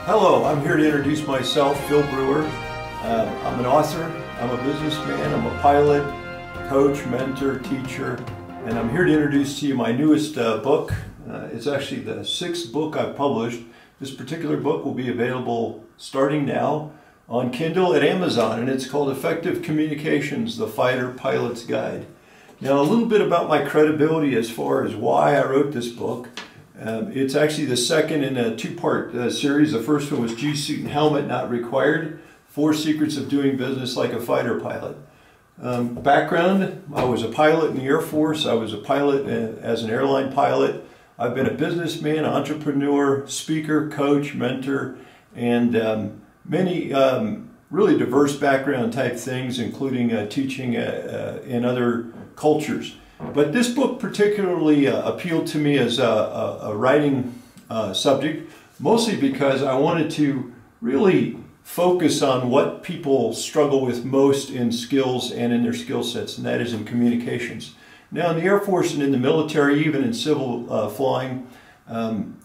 Hello, I'm here to introduce myself, Phil Brewer. I'm an author, I'm a businessman, I'm a pilot, coach, mentor, teacher, and I'm here to introduce to you my newest book. It's actually the 6th book I've published. This particular book will be available starting now on Kindle at Amazon, and it's called Effective Communications, The Fighter Pilot's Guide. Now, a little bit about my credibility as far as why I wrote this book. It's actually the second in a two-part series. The first one was G-Suit and Helmet Not Required, 4 Secrets of Doing Business Like a Fighter Pilot. Background, I was a pilot in the Air Force. I was a pilot as an airline pilot. I've been a businessman, entrepreneur, speaker, coach, mentor, and many really diverse background type things, including teaching in other cultures. But this book particularly appealed to me as a writing subject, mostly because I wanted to really focus on what people struggle with most in skills and in their skill sets, and that is in communications. Now, in the Air Force and in the military, even in civil flying,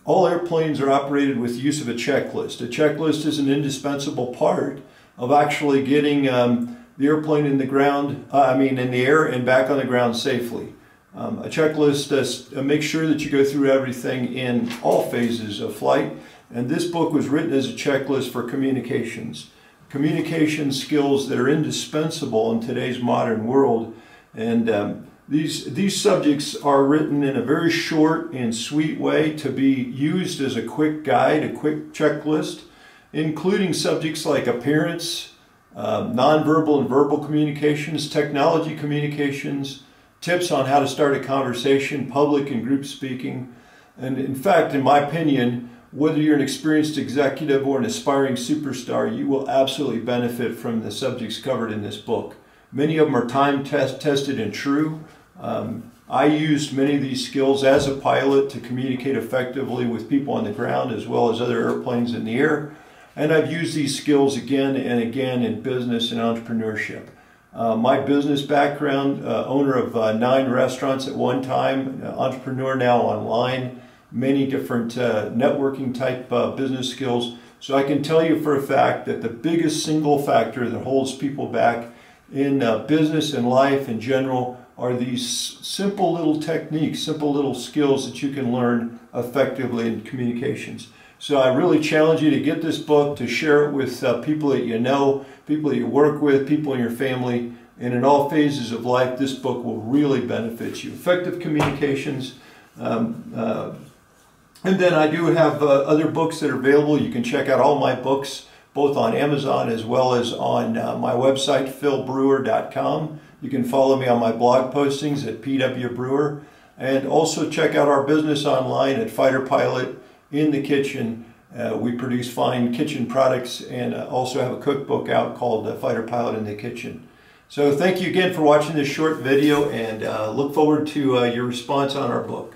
all airplanes are operated with the use of a checklist. A checklist is an indispensable part of actually getting the airplane in the ground, in the air and back on the ground safely. A checklist makes sure that you go through everything in all phases of flight, and this book was written as a checklist for communications. Communication skills that are indispensable in today's modern world, and these subjects are written in a very short and sweet way to be used as a quick guide, a quick checklist, including subjects like appearance, nonverbal and verbal communications, technology communications, tips on how to start a conversation, public and group speaking. And in fact, in my opinion, whether you're an experienced executive or an aspiring superstar, you will absolutely benefit from the subjects covered in this book. Many of them are time tested and true. I used many of these skills as a pilot to communicate effectively with people on the ground as well as other airplanes in the air. And I've used these skills again and again in business and entrepreneurship. My business background, owner of 9 restaurants at one time, entrepreneur now online, many different networking type business skills. So I can tell you for a fact that the biggest single factor that holds people back in business and life in general are these simple little techniques, simple little skills that you can learn effectively in communications. So I really challenge you to get this book, to share it with people that you know, people that you work with, people in your family, and in all phases of life, this book will really benefit you. Effective Communications. And then I do have other books that are available. You can check out all my books, both on Amazon as well as on my website, philbrewer.com. You can follow me on my blog postings at PW Brewer, and also check out our business online at Fighter Pilot in the Kitchen. We produce fine kitchen products and also have a cookbook out called Fighter Pilot in the Kitchen. So thank you again for watching this short video, and look forward to your response on our book.